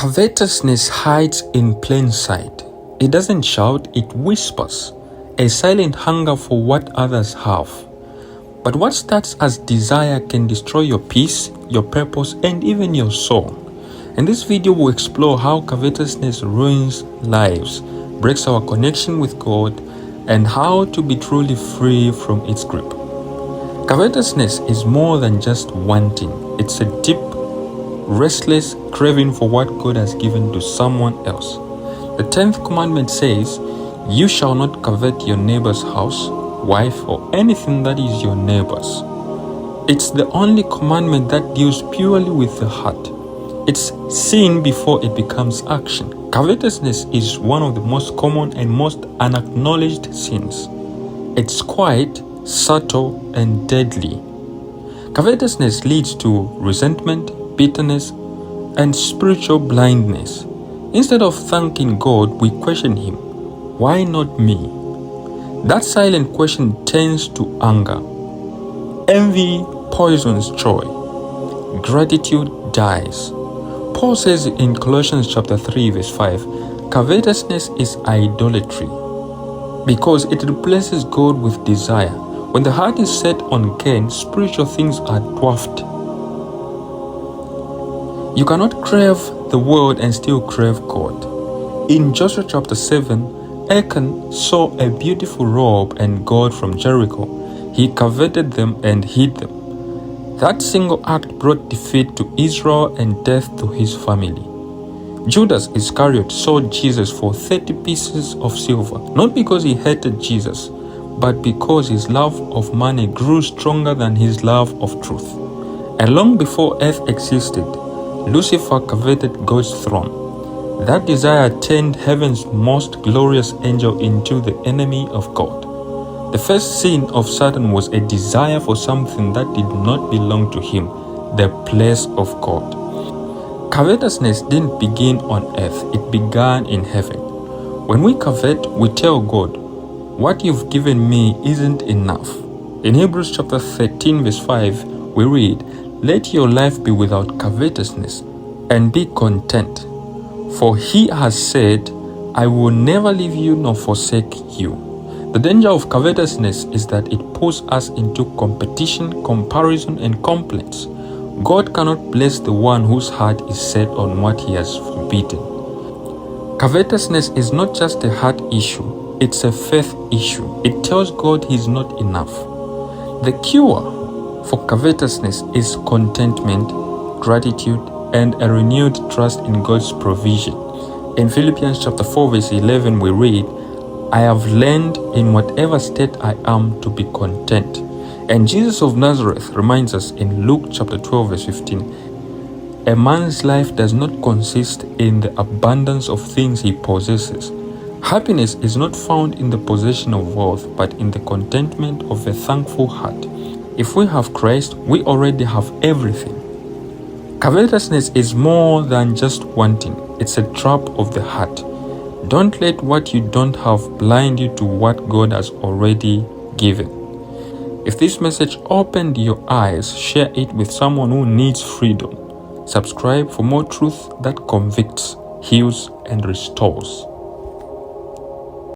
Covetousness hides in plain sight. It doesn't shout, it whispers. A silent hunger for what others have. But what starts as desire can destroy your peace, your purpose, and even your soul. In this video, we'll explore how covetousness ruins lives, breaks our connection with God, and how to be truly free from its grip. Covetousness is more than just wanting. It's a deep, restless craving for what God has given to someone else. The 10th commandment says, "You shall not covet your neighbor's house, wife, or anything that is your neighbor's." It's the only commandment that deals purely with the heart. It's sin before it becomes action. Covetousness is one of the most common and most unacknowledged sins. It's quiet, subtle, and deadly. Covetousness leads to resentment, bitterness, and spiritual blindness. Instead of thanking God, we question Him. Why not me? That silent question turns to anger. Envy poisons joy. Gratitude dies. Paul says in Colossians chapter 3 verse 5, covetousness is idolatry because it replaces God with desire. When the heart is set on gain, spiritual things are dwarfed. You cannot crave the world and still crave God. In Joshua chapter 7, Achan saw a beautiful robe and gold from Jericho. He coveted them and hid them. That single act brought defeat to Israel and death to his family. Judas Iscariot sold Jesus for 30 pieces of silver, not because he hated Jesus, but because his love of money grew stronger than his love of truth. And long before earth existed, Lucifer coveted God's throne. That desire turned heaven's most glorious angel into the enemy of God. The first sin of Satan was a desire for something that did not belong to him, the place of God. Covetousness didn't begin on earth, it began in heaven. When we covet, we tell God, "What you've given me isn't enough." In Hebrews chapter 13 verse 5, we read, "Let your life be without covetousness, and be content. For He has said, I will never leave you nor forsake you." The danger of covetousness is that it pulls us into competition, comparison, and complaints. God cannot bless the one whose heart is set on what He has forbidden. Covetousness is not just a heart issue, it's a faith issue. It tells God He's not enough. The cure for covetousness is contentment, gratitude, and a renewed trust in God's provision. In Philippians chapter 4 verse 11 we read, "I have learned in whatever state I am to be content." And Jesus of Nazareth reminds us in Luke chapter 12 verse 15, "A man's life does not consist in the abundance of things he possesses." Happiness is not found in the possession of wealth, but in the contentment of a thankful heart. If we have Christ, we already have everything. Covetousness is more than just wanting. It's a trap of the heart. Don't let what you don't have blind you to what God has already given. If this message opened your eyes, share it with someone who needs freedom. Subscribe for more truth that convicts, heals, and restores.